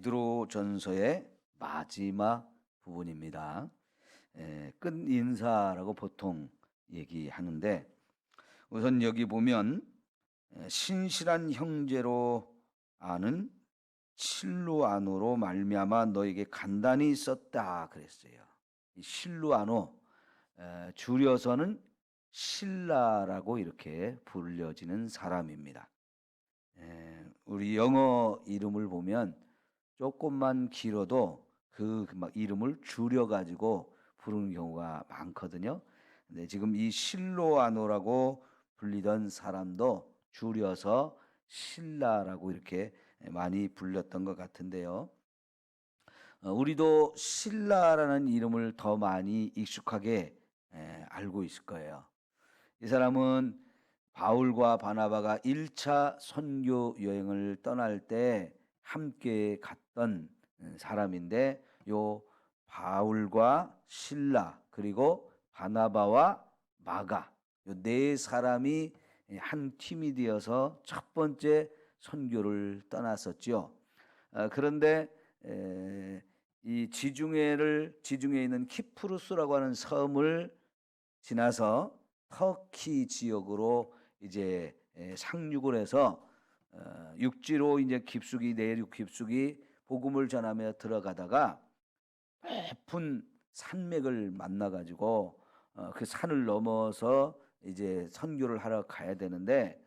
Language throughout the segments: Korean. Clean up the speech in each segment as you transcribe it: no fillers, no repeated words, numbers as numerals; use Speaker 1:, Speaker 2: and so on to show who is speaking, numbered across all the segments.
Speaker 1: 베드로전서의 마지막 부분입니다. 끝 인사라고 보통 얘기하는데, 우선 여기 보면 신실한 형제로 아는 실루아노로 말미암아 너에게 간단히 썼다 그랬어요. 이 실루아노, 줄여서는 신라라고 이렇게 불려지는 사람입니다. 우리 영어 이름을 보면 조금만 길어도 그 이름을 줄여 가지고 부르는 경우가 많거든요. 근데 지금 이 실로아노라고 불리던 사람도 줄여서 신라라고 이렇게 많이 불렸던 것 같은데요. 우리도 신라라는 이름을 더 많이 익숙하게 알고 있을 거예요. 이 사람은 바울과 바나바가 1차 선교 여행을 떠날 때 함께 갔던 사람인데, 요 바울과 실라 그리고 바나바와 마가, 요 네 사람이 한 팀이 되어서 첫 번째 선교를 떠났었죠. 그런데 이 지중해에 있는 키프루스라고 하는 섬을 지나서 터키 지역으로 이제 상륙을 해서 육지로 이제 내륙 깊숙이 복음을 전하며 들어가다가 높은 산맥을 만나 가지고 그 산을 넘어서 이제 선교를 하러 가야 되는데,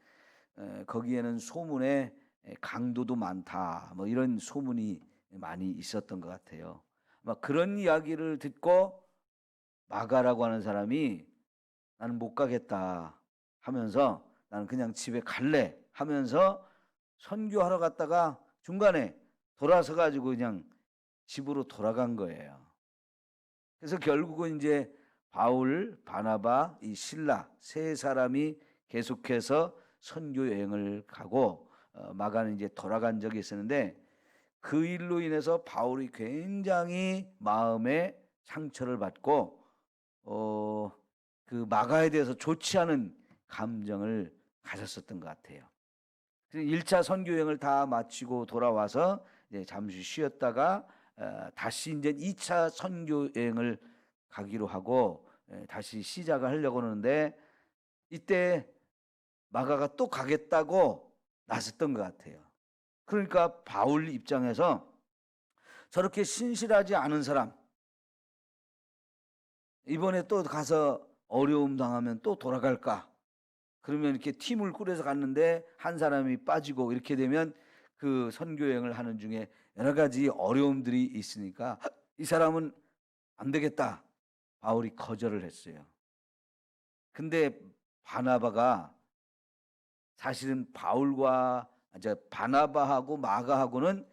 Speaker 1: 거기에는 소문에 강도도 많다 뭐 이런 소문이 많이 있었던 것 같아요. 막 그런 이야기를 듣고 마가라고 하는 사람이 나는 못 가겠다 하면서 나는 그냥 집에 갈래 하면서 선교하러 갔다가 중간에 돌아서 가지고 그냥 집으로 돌아간 거예요. 그래서 결국은 이제 바울, 바나바, 이 실라 세 사람이 계속해서 선교 여행을 가고 마가는 이제 돌아간 적이 있었는데, 그 일로 인해서 바울이 굉장히 마음에 상처를 받고 그 마가에 대해서 좋지 않은 감정을 가졌었던 것 같아요. 1차 선교 여행을 다 마치고 돌아와서 이제 잠시 쉬었다가 다시 이제 2차 선교 여행을 가기로 하고 다시 시작을 하려고 하는데, 이때 마가가 또 가겠다고 나섰던 것 같아요. 그러니까 바울 입장에서 저렇게 신실하지 않은 사람, 이번에 또 가서 어려움 당하면 또 돌아갈까? 그러면 이렇게 팀을 꾸려서 갔는데 한 사람이 빠지고 이렇게 되면 그 선교 여행을 하는 중에 여러 가지 어려움들이 있으니까 이 사람은 안 되겠다. 바울이 거절을 했어요. 근데 바나바가 사실은 바나바하고 마가하고는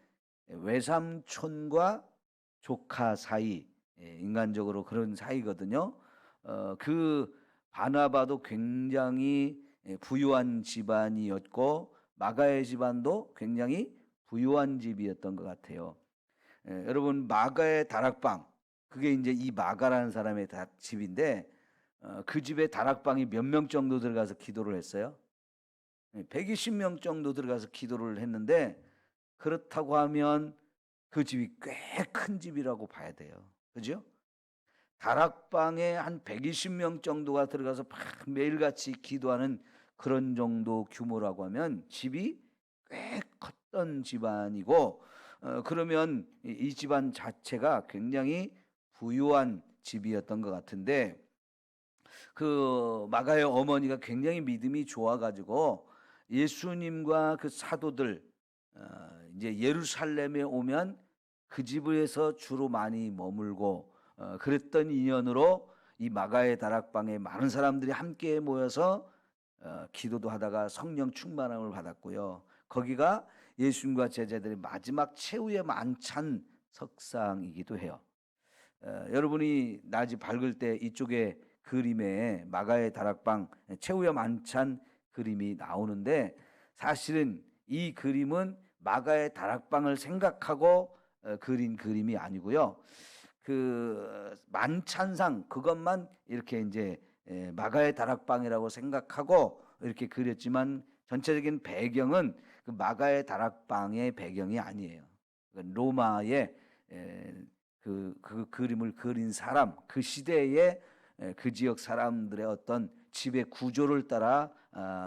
Speaker 1: 외삼촌과 조카 사이, 인간적으로 그런 사이거든요. 그 바나바도 굉장히 부유한 집안이었고 마가의 집안도 굉장히 부유한 집이었던 것 같아요. 여러분, 마가의 다락방, 그게 이제 이 마가라는 사람의 집인데, 그 집에 다락방이 몇 명 정도 들어가서 기도를 했어요? 120명 정도 들어가서 기도를 했는데, 그렇다고 하면 그 집이 꽤 큰 집이라고 봐야 돼요. 그죠? 다락방에 한 120명 정도가 들어가서 매일같이 기도하는 그런 정도 규모라고 하면 집이 꽤 컸던 집안이고, 그러면 이 집안 자체가 굉장히 부유한 집이었던 것 같은데, 그 마가의 어머니가 굉장히 믿음이 좋아가지고 예수님과 그 사도들 이제 예루살렘에 오면 그 집에서 주로 많이 머물고 그랬던 인연으로 이 마가의 다락방에 많은 사람들이 함께 모여서 기도도 하다가 성령 충만함을 받았고요. 거기가 예수님과 제자들의 마지막 최후의 만찬 석상이기도 해요. 여러분이 낮이 밝을 때 이쪽에 그림에 마가의 다락방 최후의 만찬 그림이 나오는데, 사실은 이 그림은 마가의 다락방을 생각하고 그린 그림이 아니고요. 그 만찬상 그것만 이렇게 이제 마가의 다락방이라고 생각하고 이렇게 그렸지만 전체적인 배경은 그 마가의 다락방의 배경이 아니에요. 로마의 그 그림을 그린 사람, 그 시대의 그 지역 사람들의 어떤 지배 구조를 따라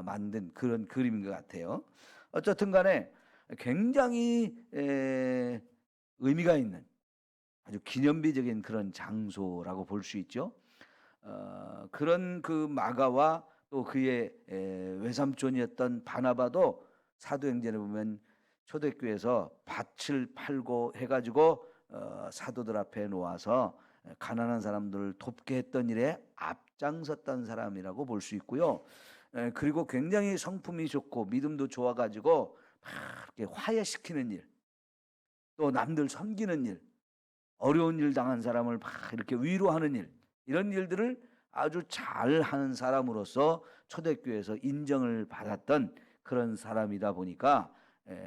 Speaker 1: 만든 그런 그림인 것 같아요. 어쨌든 간에 굉장히 의미가 있는 아주 기념비적인 그런 장소라고 볼 수 있죠. 그런 그 마가와 또 그의 외삼촌이었던 바나바도 사도행전에 보면 초대교회에서 밭을 팔고 해가지고 사도들 앞에 놓아서 가난한 사람들을 돕게 했던 일에 앞장섰던 사람이라고 볼 수 있고요. 그리고 굉장히 성품이 좋고 믿음도 좋아가지고 막 이렇게 화해시키는 일, 또 남들 섬기는 일, 어려운 일 당한 사람을 막 이렇게 위로하는 일, 이런 일들을 아주 잘하는 사람으로서 초대교회에서 인정을 받았던 그런 사람이다 보니까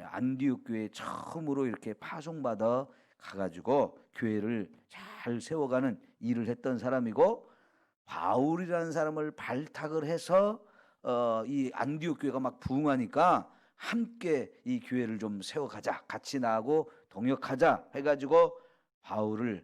Speaker 1: 안디옥 교회에 처음으로 이렇게 파송받아 가가지고 교회를 잘 세워가는 일을 했던 사람이고, 바울이라는 사람을 발탁을 해서 이 안디옥 교회가 막 부흥하니까 함께 이 교회를 좀 세워가자, 같이 나하고 동역하자 해가지고 바울을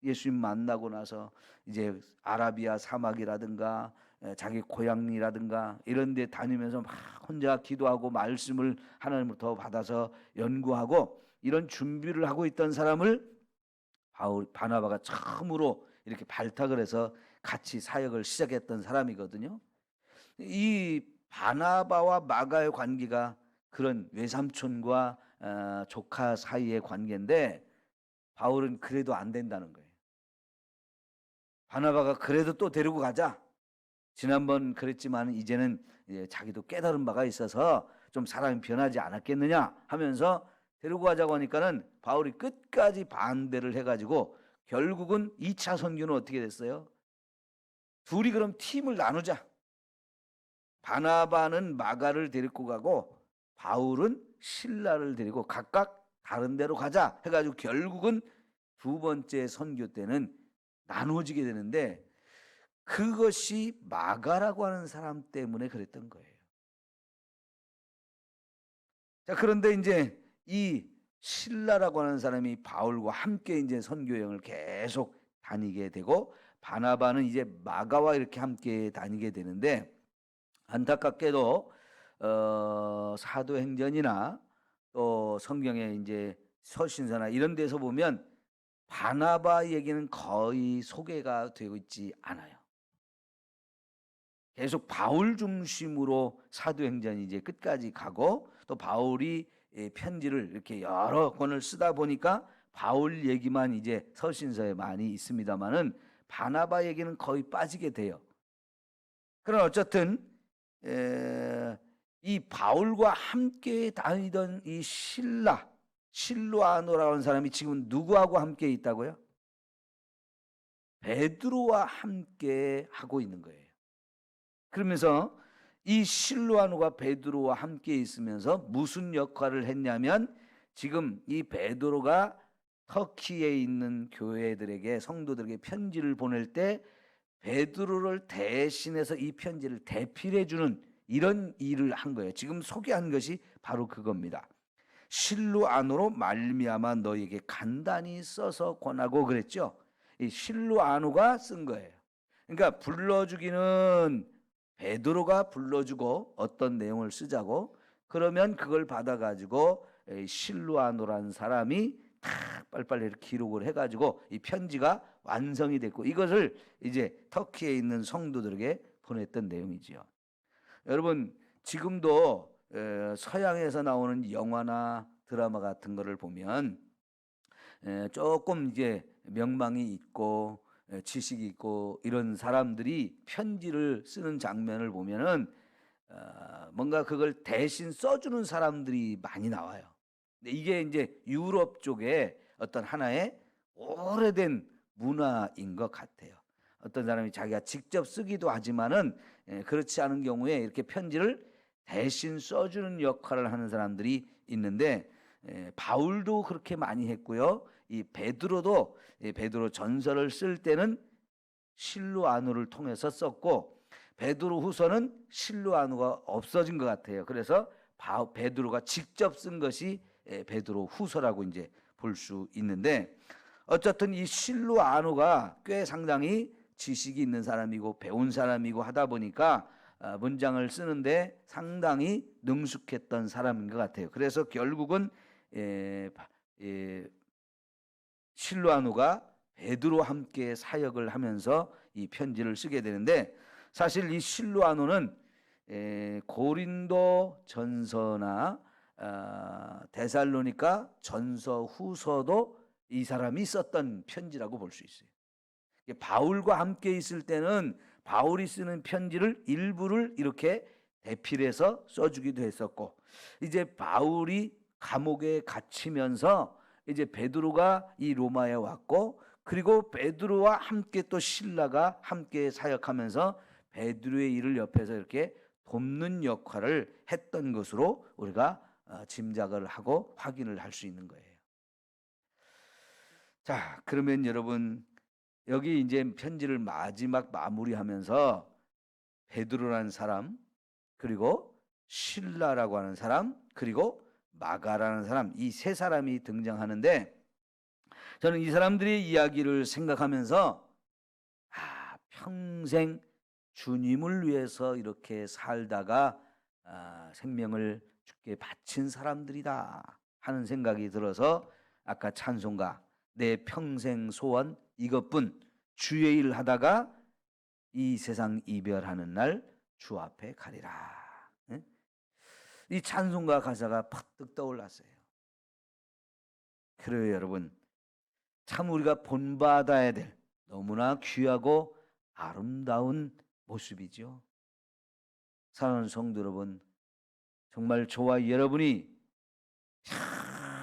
Speaker 1: 예수님 만나고 나서 이제 아라비아 사막이라든가 자기 고향이라든가 이런 데 다니면서 막 혼자 기도하고 말씀을 하나님으로부터 받아서 연구하고 이런 준비를 하고 있던 사람을 바나바가 처음으로 이렇게 발탁을 해서 같이 사역을 시작했던 사람이거든요. 이 바나바와 마가의 관계가 그런 외삼촌과 조카 사이의 관계인데, 바울은 그래도 안 된다는 거예요. 바나바가 그래도 또 데리고 가자. 지난번 그랬지만 이제는 자기도 깨달은 바가 있어서 좀 사람이 변하지 않았겠느냐 하면서 데리고 가자고 하니까는 바울이 끝까지 반대를 해가지고 결국은 2차 선교는 어떻게 됐어요? 둘이 그럼 팀을 나누자. 바나바는 마가를 데리고 가고 바울은 실라를 데리고 각각 다른 데로 가자 해가지고 결국은 두 번째 선교 때는 나눠지게 되는데, 그것이 마가라고 하는 사람 때문에 그랬던 거예요. 자, 그런데 이제 이 실라라고 하는 사람이 바울과 함께 이제 선교 여행을 계속 다니게 되고, 바나바는 이제 마가와 이렇게 함께 다니게 되는데, 안타깝게도 사도행전이나 또 성경에 이제 서신서나 이런 데서 보면 바나바 얘기는 거의 소개가 되고 있지 않아요. 계속 바울 중심으로 사도행전이 이제 끝까지 가고, 또 바울이 편지를 이렇게 여러 권을 쓰다 보니까 바울 얘기만 이제 서신서에 많이 있습니다만은 바나바 얘기는 거의 빠지게 돼요. 그러나 어쨌든 이 바울과 함께 다니던 이 실로아노라는 사람이 지금 누구하고 함께 있다고요? 베드로와 함께 하고 있는 거예요. 그러면서 이 실로아노가 베드로와 함께 있으면서 무슨 역할을 했냐면, 지금 이 베드로가 터키에 있는 교회들에게, 성도들에게 편지를 보낼 때 베드로를 대신해서 이 편지를 대필해 주는 이런 일을 한 거예요. 지금 소개한 것이 바로 그겁니다. 실로아노로 말미암아 너에게 간단히 써서 권하고 그랬죠. 이 실로아노가 쓴 거예요. 그러니까 불러주기는 베드로가 불러주고 어떤 내용을 쓰자고, 그러면 그걸 받아가지고 실로아노라는 사람이 다 빨리빨리 이렇게 기록을 해가지고 이 편지가 완성이 됐고, 이것을 이제 터키에 있는 성도들에게 보냈던 내용이지요. 여러분, 지금도 서양에서 나오는 영화나 드라마 같은 거를 보면 조금 이제 명망이 있고 지식이 있고 이런 사람들이 편지를 쓰는 장면을 보면은 뭔가 그걸 대신 써주는 사람들이 많이 나와요. 근데 이게 이제 유럽 쪽에 어떤 하나의 오래된 문화인 것 같아요. 어떤 사람이 자기가 직접 쓰기도 하지만은 그렇지 않은 경우에 이렇게 편지를 대신 써주는 역할을 하는 사람들이 있는데, 바울도 그렇게 많이 했고요. 이 베드로도 베드로 전서를 쓸 때는 실로아노를 통해서 썼고, 베드로 후서는 실로아노가 없어진 것 같아요. 그래서 베드로가 직접 쓴 것이 베드로 후서라고 이제 볼 수 있는데, 어쨌든 이 실루아노가 꽤 상당히 지식이 있는 사람이고 배운 사람이고 하다 보니까 문장을 쓰는데 상당히 능숙했던 사람인 것 같아요. 그래서 결국은 실루아노가 베드로와 함께 사역을 하면서 이 편지를 쓰게 되는데, 사실 이 실루아노는 고린도 전서나 데살로니가 전서 후서도 이 사람이 썼던 편지라고 볼 수 있어요. 바울과 함께 있을 때는 바울이 쓰는 편지를 일부를 이렇게 대필해서 써주기도 했었고, 이제 바울이 감옥에 갇히면서 이제 베드로가 이 로마에 왔고, 그리고 베드로와 함께 또 실라가 함께 사역하면서 베드로의 일을 옆에서 이렇게 돕는 역할을 했던 것으로 우리가 짐작을 하고 확인을 할 수 있는 거예요. 자, 그러면 여러분, 여기 이제 편지를 마지막 마무리하면서 베드로라는 사람, 그리고 실라라고 하는 사람, 그리고 마가라는 사람, 이 세 사람이 등장하는데, 저는 이 사람들의 이야기를 생각하면서 평생 주님을 위해서 이렇게 살다가 생명을 주께 바친 사람들이다 하는 생각이 들어서, 아까 찬송가 내 평생 소원 이것뿐 주의 일 하다가 이 세상 이별하는 날 주 앞에 가리라. 이 찬송가 가사가 퍼뜩 떠올랐어요. 그래요, 여러분. 참 우리가 본받아야 될 너무나 귀하고 아름다운 모습이죠. 사랑하는 성도 여러분, 정말 저와 여러분이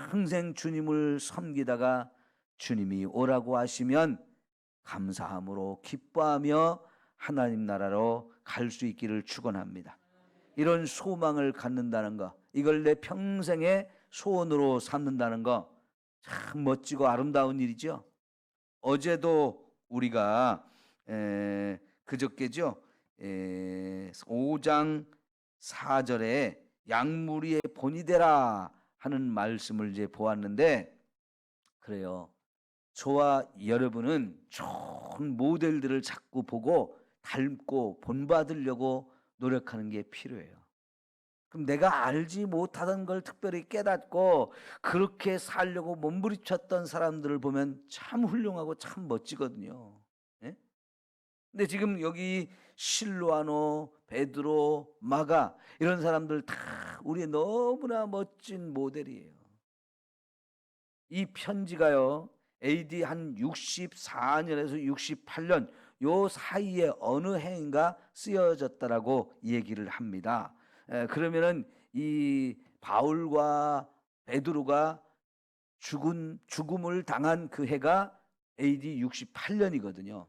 Speaker 1: 평생 주님을 섬기다가 주님이 오라고 하시면 감사함으로 기뻐하며 하나님 나라로 갈 수 있기를 축원합니다. 이런 소망을 갖는다는 거, 이걸 내 평생의 소원으로 삼는다는 거, 참 멋지고 아름다운 일이죠. 어제도 우리가 그저께죠, 5장 4절에 양무리의 본이 되라 하는 말씀을 이제 보았는데, 그래요, 저와 여러분은 좋은 모델들을 자꾸 보고 닮고 본받으려고 노력하는 게 필요해요. 그럼 내가 알지 못하던 걸 특별히 깨닫고 그렇게 살려고 몸부림쳤던 사람들을 보면 참 훌륭하고 참 멋지거든요. 예? 근데 지금 여기 실루아노, 베드로, 마가 이런 사람들 다 우리의 너무나 멋진 모델이에요. 이 편지가요, AD 한 64년에서 68년 요 사이에 어느 해인가 쓰여졌다라고 얘기를 합니다. 그러면은 이 바울과 베드로가 죽음을 당한 그 해가 AD 68년이거든요.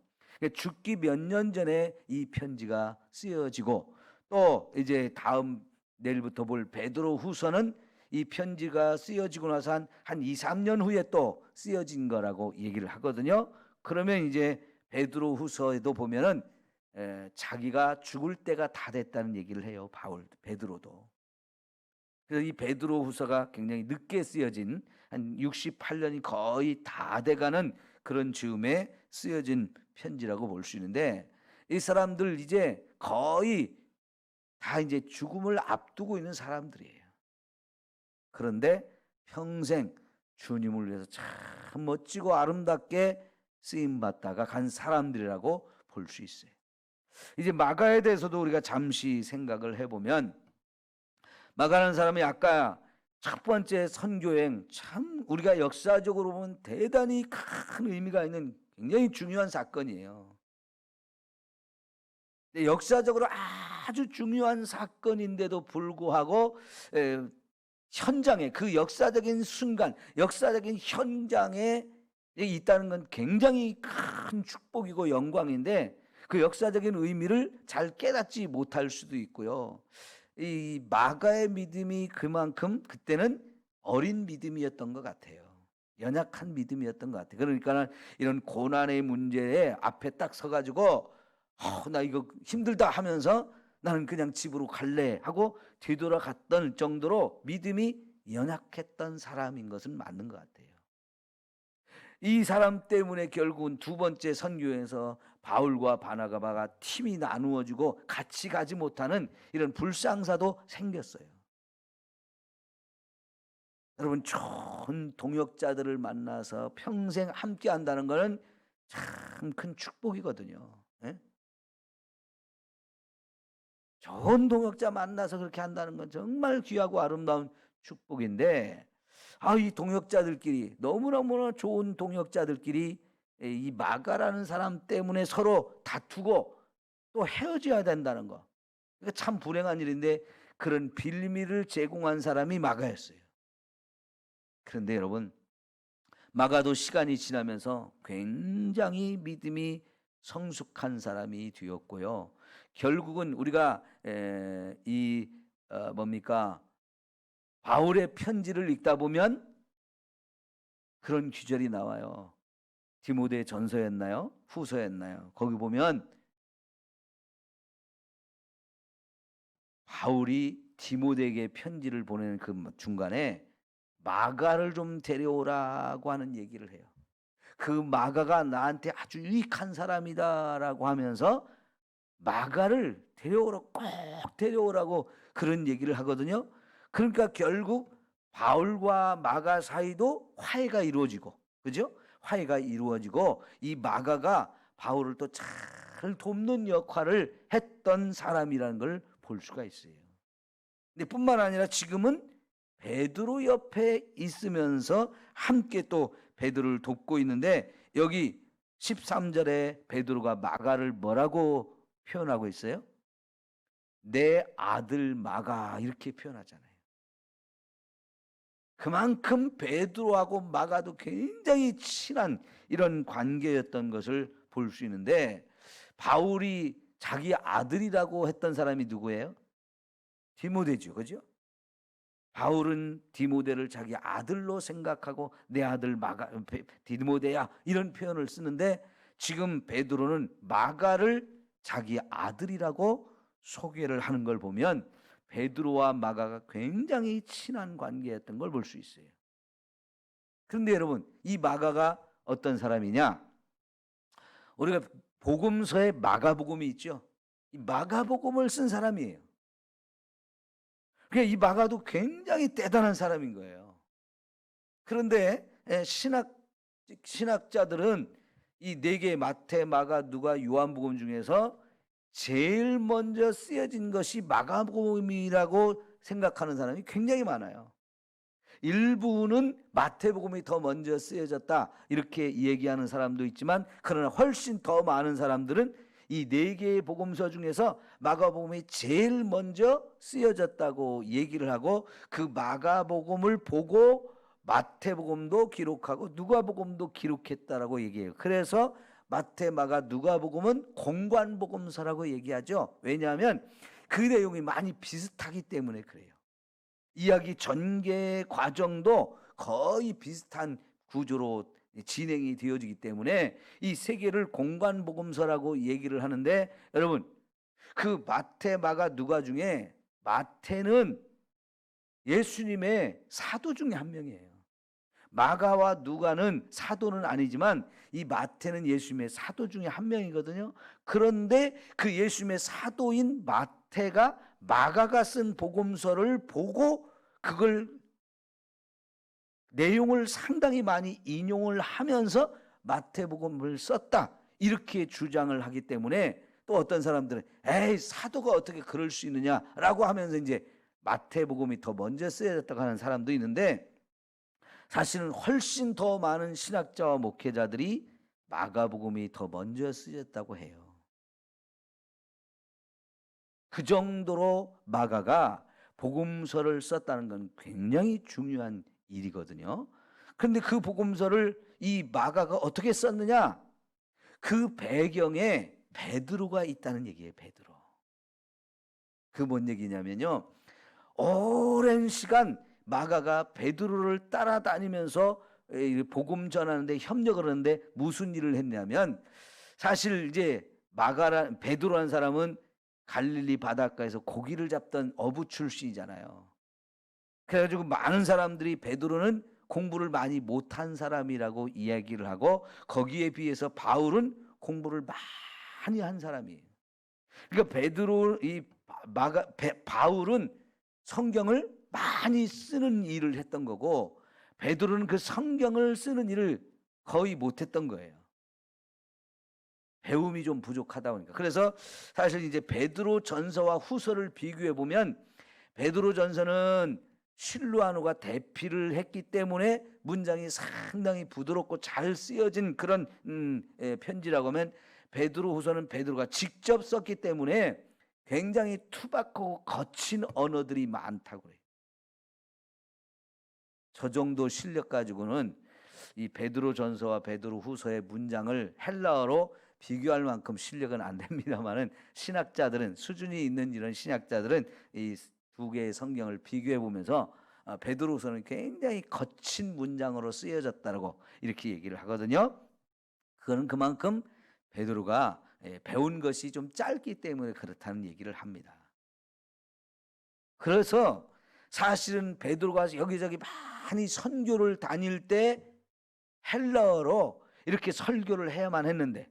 Speaker 1: 죽기 몇 년 전에 이 편지가 쓰여지고, 또 이제 다음 내일부터 볼 베드로 후서는 이 편지가 쓰여지고 나서 한 2, 3년 후에 또 쓰여진 거라고 얘기를 하거든요. 그러면 이제 베드로 후서에도 보면은 자기가 죽을 때가 다 됐다는 얘기를 해요. 베드로도. 그래서 이 베드로 후서가 굉장히 늦게 쓰여진, 한 68년이 거의 다 돼가는 그런 즈음에 쓰여진 편지라고 볼 수 있는데, 이 사람들 이제 거의 다 이제 죽음을 앞두고 있는 사람들이에요. 그런데 평생 주님을 위해서 참 멋지고 아름답게 쓰임받다가 간 사람들이라고 볼 수 있어요. 이제 마가에 대해서도 우리가 잠시 생각을 해보면, 마가라는 사람이 아까 첫 번째 선교여행, 참 우리가 역사적으로 보면 대단히 큰 의미가 있는 굉장히 중요한 사건이에요. 역사적으로 아주 중요한 사건인데도 불구하고 현장에, 그 역사적인 순간, 역사적인 현장에 있다는 건 굉장히 큰 축복이고 영광인데, 그 역사적인 의미를 잘 깨닫지 못할 수도 있고요. 이 마가의 믿음이 그만큼 그때는 어린 믿음이었던 것 같아요. 연약한 믿음이었던 것 같아요. 그러니까 이런 고난의 문제에 앞에 딱 서가지고 나 이거 힘들다 하면서 나는 그냥 집으로 갈래 하고 되돌아갔던 정도로 믿음이 연약했던 사람인 것은 맞는 것 같아요. 이 사람 때문에 결국은 두 번째 선교에서 바울과 바나바가 팀이 나누어지고 같이 가지 못하는 이런 불상사도 생겼어요. 여러분, 좋은 동역자들을 만나서 평생 함께 한다는 것은 참 큰 축복이거든요. 예? 좋은 동역자 만나서 그렇게 한다는 건 정말 귀하고 아름다운 축복인데, 이 동역자들끼리, 너무너무나 좋은 동역자들끼리 이 마가라는 사람 때문에 서로 다투고 또 헤어져야 된다는 거. 그러니까 참 불행한 일인데, 그런 빌미를 제공한 사람이 마가였어요. 그런데 여러분, 마가도 시간이 지나면서 굉장히 믿음이 성숙한 사람이 되었고요. 결국은 우리가 뭡니까? 바울의 편지를 읽다 보면 그런 구절이 나와요. 디모데 전서였나요? 후서였나요? 거기 보면 바울이 디모데에게 편지를 보내는 그 중간에 마가를 좀 데려오라고 하는 얘기를 해요. 그 마가가 나한테 아주 유익한 사람이다라고 하면서 마가를 꼭 데려오라고 그런 얘기를 하거든요. 그러니까 결국 바울과 마가 사이도 화해가 이루어지고, 그죠? 화해가 이루어지고 이 마가가 바울을 또 잘 돕는 역할을 했던 사람이라는 걸 볼 수가 있어요. 근데 뿐만 아니라 지금은 베드로 옆에 있으면서 함께 또 베드로를 돕고 있는데, 여기 13절에 베드로가 마가를 뭐라고 표현하고 있어요? 내 아들 마가, 이렇게 표현하잖아요. 그만큼 베드로하고 마가도 굉장히 친한 이런 관계였던 것을 볼 수 있는데, 바울이 자기 아들이라고 했던 사람이 누구예요? 디모데죠, 그죠? 바울은 디모데를 자기 아들로 생각하고 내 아들 마가 디모데야, 이런 표현을 쓰는데, 지금 베드로는 마가를 자기 아들이라고 소개를 하는 걸 보면 베드로와 마가가 굉장히 친한 관계였던 걸 볼 수 있어요. 그런데 여러분, 이 마가가 어떤 사람이냐? 우리가 복음서에 마가복음이 있죠. 이 마가복음을 쓴 사람이에요. 그러니까 이 마가도 굉장히 대단한 사람인 거예요. 그런데 신학자들은 이 네 개의 마태, 마가, 누가, 요한복음 중에서 제일 먼저 쓰여진 것이 마가복음이라고 생각하는 사람이 굉장히 많아요. 일부는 마태복음이 더 먼저 쓰여졌다, 이렇게 얘기하는 사람도 있지만, 그러나 훨씬 더 많은 사람들은 이 네 개의 복음서 중에서 마가복음이 제일 먼저 쓰여졌다고 얘기를 하고, 그 마가복음을 보고 마태복음도 기록하고 누가복음도 기록했다라고 얘기해요. 그래서 마태, 마가, 누가복음은 공관복음서라고 얘기하죠. 왜냐하면 그 내용이 많이 비슷하기 때문에 그래요. 이야기 전개 과정도 거의 비슷한 구조로 진행이 되어지기 때문에 이 세 개를 공관복음서라고 얘기를 하는데, 여러분, 그 마태, 마가, 누가 중에 마태는 예수님의 사도 중에 한 명이에요. 마가와 누가는 사도는 아니지만 이 마태는 예수님의 사도 중에 한 명이거든요. 그런데 그 예수님의 사도인 마태가 마가가 쓴 복음서를 보고 그걸 내용을 상당히 많이 인용을 하면서 마태복음을 썼다, 이렇게 주장을 하기 때문에, 또 어떤 사람들은 에이, 사도가 어떻게 그럴 수 있느냐라고 하면서 이제 마태복음이 더 먼저 쓰여졌다고 하는 사람도 있는데, 사실은 훨씬 더 많은 신학자와 목회자들이 마가복음이 더 먼저 쓰여졌다고 해요. 그 정도로 마가가 복음서를 썼다는 건 굉장히 중요한 일이거든요. 그런데 그 복음서를 이 마가가 어떻게 썼느냐? 그 배경에 베드로가 있다는 얘기예요. 베드로. 그 뭔 얘기냐면요, 오랜 시간 마가가 베드로를 따라다니면서 복음 전하는데 협력을 하는데 무슨 일을 했냐면, 사실 이제 베드로라는 사람은 갈릴리 바닷가에서 고기를 잡던 어부 출신이잖아요. 그래가지고 많은 사람들이 베드로는 공부를 많이 못한 사람이라고 이야기를 하고, 거기에 비해서 바울은 공부를 많이 한 사람이에요. 그러니까 바울은 성경을 많이 쓰는 일을 했던 거고, 베드로는 그 성경을 쓰는 일을 거의 못했던 거예요. 배움이 좀 부족하다 보니까. 그래서 사실 이제 베드로 전서와 후서를 비교해 보면, 베드로 전서는 실루아노가 대피를 했기 때문에 문장이 상당히 부드럽고 잘 쓰여진 그런 편지라고 하면, 베드로 후서는 베드로가 직접 썼기 때문에 굉장히 투박하고 거친 언어들이 많다고 그래요. 저 정도 실력 가지고는 이 베드로 전서와 베드로 후서의 문장을 헬라어로 비교할 만큼 실력은 안 됩니다만은, 신학자들은, 수준이 있는 이런 신학자들은 이 두 개의 성경을 비교해 보면서 베드로후서는 굉장히 거친 문장으로 쓰여졌다고 이렇게 얘기를 하거든요. 그거는 그만큼 베드로가 배운 것이 좀 짧기 때문에 그렇다는 얘기를 합니다. 그래서 사실은 베드로가 여기저기 많이 선교를 다닐 때 헬라어로 이렇게 설교를 해야만 했는데,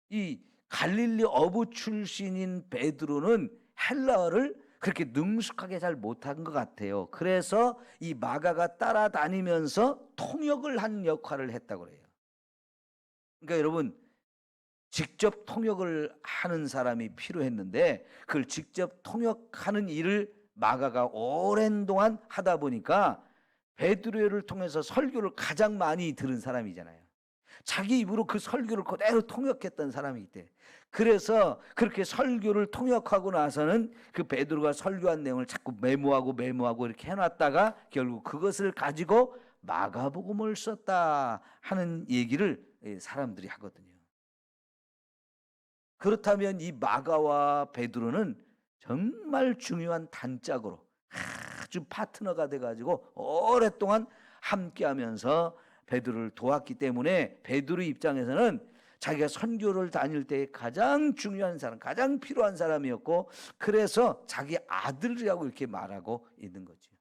Speaker 1: 이 갈릴리 어부 출신인 베드로는 헬라어를 그렇게 능숙하게 잘 못한 것 같아요. 그래서 이 마가가 따라다니면서 통역을 한 역할을 했다고 그래요. 그러니까 여러분, 직접 통역을 하는 사람이 필요했는데, 그걸 직접 통역하는 일을 마가가 오랜 동안 하다 보니까 베드로를 통해서 설교를 가장 많이 들은 사람이잖아요. 자기 입으로 그 설교를 그대로 통역했던 사람이기 때문에. 그래서 그렇게 설교를 통역하고 나서는 그 베드로가 설교한 내용을 자꾸 메모하고 이렇게 해놨다가 결국 그것을 가지고 마가복음을 썼다 하는 얘기를 사람들이 하거든요. 그렇다면 이 마가와 베드로는 정말 중요한 단짝으로 아주 파트너가 돼가지고 오랫동안 함께하면서 베드로를 도왔기 때문에, 베드로 입장에서는 자기가 선교를 다닐 때 가장 중요한 사람, 가장 필요한 사람이었고, 그래서 자기 아들이라고 이렇게 말하고 있는 거죠.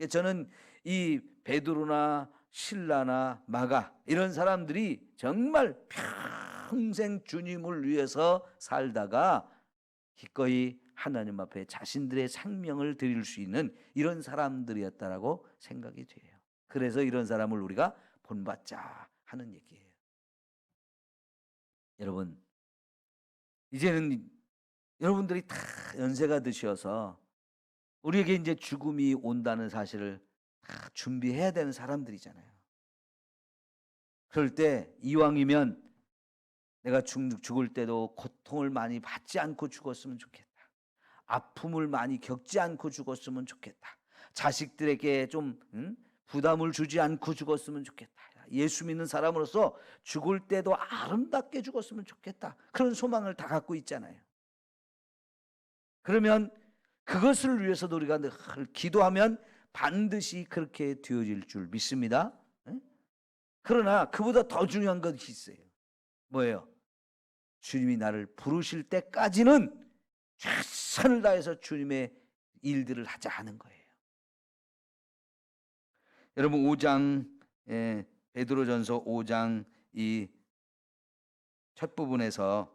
Speaker 1: 저는 이 베드로나 실라나 마가 이런 사람들이 정말 평생 주님을 위해서 살다가 기꺼이 하나님 앞에 자신들의 생명을 드릴 수 있는 이런 사람들이었다라고 생각이 돼요. 그래서 이런 사람을 우리가 본받자 하는 얘기예요. 여러분, 이제는 여러분들이 다 연세가 드셔서 우리에게 이제 죽음이 온다는 사실을 다 준비해야 되는 사람들이잖아요. 그럴 때 이왕이면 내가 죽을 때도 고통을 많이 받지 않고 죽었으면 좋겠다. 아픔을 많이 겪지 않고 죽었으면 좋겠다. 자식들에게 좀 부담을 주지 않고 죽었으면 좋겠다. 예수 믿는 사람으로서 죽을 때도 아름답게 죽었으면 좋겠다. 그런 소망을 다 갖고 있잖아요. 그러면 그것을 위해서도 우리가 늘 기도하면 반드시 그렇게 되어질 줄 믿습니다. 그러나 그보다 더 중요한 것이 있어요. 뭐예요? 주님이 나를 부르실 때까지는 최선을 다해서 주님의 일들을 하자 하는 거예요. 여러분, 5장 베드로전서 5장 이 첫 부분에서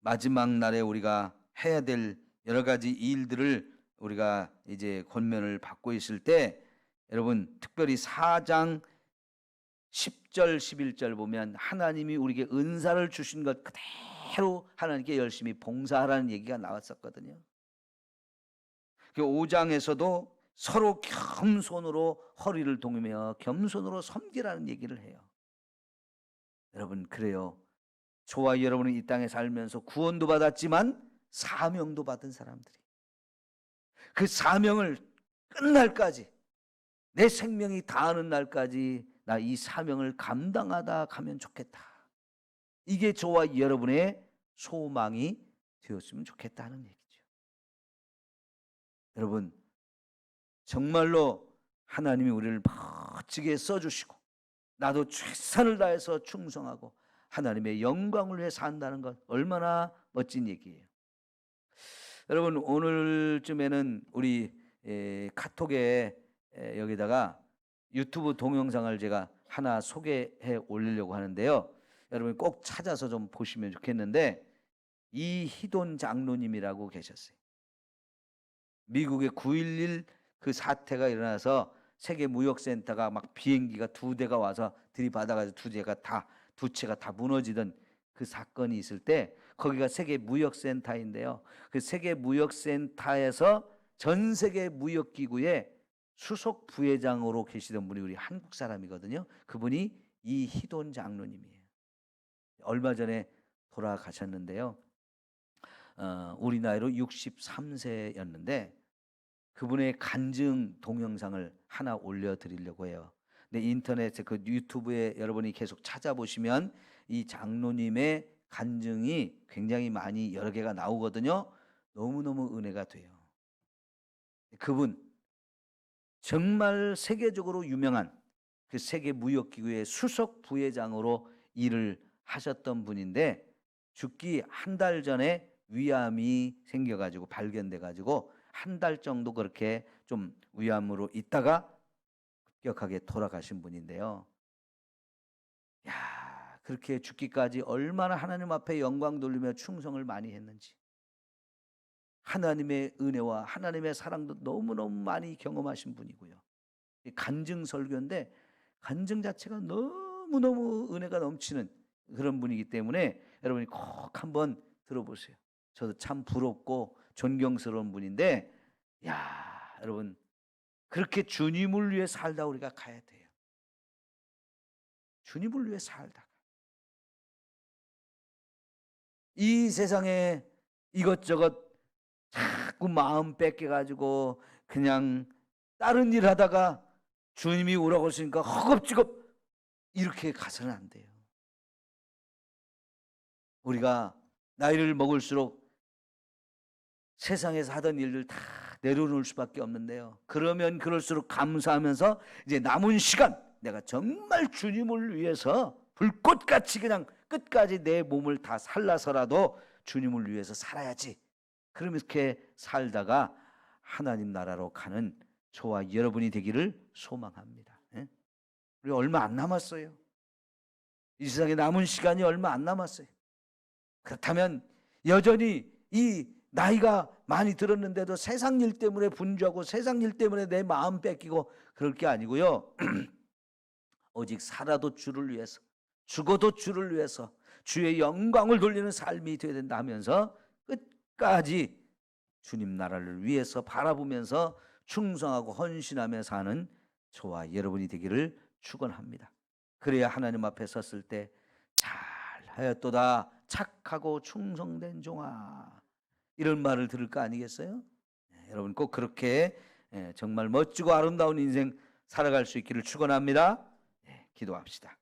Speaker 1: 마지막 날에 우리가 해야 될 여러 가지 일들을 우리가 이제 권면을 받고 있을 때, 여러분 특별히 4장 10절 11절 보면 하나님이 우리에게 은사를 주신 것 그대로 하나님께 열심히 봉사하라는 얘기가 나왔었거든요. 그 5장에서도 서로 겸손으로 허리를 동이며 겸손으로 섬기라는 얘기를 해요. 여러분, 그래요. 저와 여러분은 이 땅에 살면서 구원도 받았지만 사명도 받은 사람들이, 그 사명을 끝날까지, 내 생명이 다하는 날까지 나 이 사명을 감당하다 가면 좋겠다. 이게 저와 여러분의 소망이 되었으면 좋겠다는 얘기죠. 여러분, 정말로 하나님이 우리를 멋지게 써주시고 나도 최선을 다해서 충성하고 하나님의 영광을 위해 산다는 것, 얼마나 멋진 얘기예요. 여러분 오늘쯤에는 우리 카톡에 여기다가 유튜브 동영상을 제가 하나 소개해 올리려고 하는데요. 여러분 꼭 찾아서 좀 보시면 좋겠는데, 이희돈 장로님이라고 계셨어요. 미국의 9.11 그 사태가 일어나서 세계무역센터가 막 비행기가 2대가 와서 들이받아가지고 두 채가 다 무너지던 그 사건이 있을 때, 거기가 세계무역센터인데요. 그 세계무역센터에서 전 세계 무역기구의 수석 부회장으로 계시던 분이 우리 한국 사람이거든요. 그분이 이희돈 장로님이에요. 얼마 전에 돌아가셨는데요. 우리 나이로 63세였는데 그분의 간증 동영상을 하나 올려드리려고 해요. 근데 인터넷에 그 유튜브에 여러분이 계속 찾아보시면 이 장로님의 간증이 굉장히 많이 여러 개가 나오거든요. 너무너무 은혜가 돼요. 그분 정말 세계적으로 유명한 그 세계무역기구의 수석 부회장으로 일을 하셨던 분인데, 죽기 한 달 전에 위암이 생겨가지고 발견돼가지고 한 달 정도 그렇게 좀 위암으로 있다가 급격하게 돌아가신 분인데요. 야, 그렇게 죽기까지 얼마나 하나님 앞에 영광 돌리며 충성을 많이 했는지, 하나님의 은혜와 하나님의 사랑도 너무너무 많이 경험하신 분이고요. 간증 설교인데 간증 자체가 너무너무 은혜가 넘치는 그런 분이기 때문에 여러분이 꼭 한번 들어보세요. 저도 참 부럽고 존경스러운 분인데, 야, 여러분 그렇게 주님을 위해 살다 우리가 가야 돼요. 주님을 위해 살다가 이 세상에 이것저것 자꾸 마음 뺏겨가지고 그냥 다른 일 하다가 주님이 오라고 하시니까 허겁지겁 이렇게 가서는 안 돼요. 우리가 나이를 먹을수록 세상에서 하던 일들 다 내려놓을 수밖에 없는데요. 그러면 그럴수록 감사하면서 이제 남은 시간 내가 정말 주님을 위해서 불꽃같이 그냥 끝까지 내 몸을 다 살라서라도 주님을 위해서 살아야지. 그렇게 살다가 하나님 나라로 가는 저와 여러분이 되기를 소망합니다. 우리 얼마 안 남았어요. 이 세상에 남은 시간이 얼마 안 남았어요. 그렇다면 여전히 이 나이가 많이 들었는데도 세상 일 때문에 분주하고 세상 일 때문에 내 마음 뺏기고 그럴 게 아니고요. 오직 살아도 주를 위해서, 죽어도 주를 위해서 주의 영광을 돌리는 삶이 되어야 된다 하면서 끝까지 주님 나라를 위해서 바라보면서 충성하고 헌신하며 사는 저와 여러분이 되기를 축원합니다. 그래야 하나님 앞에 섰을 때 잘하였도다 착하고 충성된 종아, 이런 말을 들을 거 아니겠어요? 여러분 꼭 그렇게 정말 멋지고 아름다운 인생 살아갈 수 있기를 축원합니다. 기도합시다.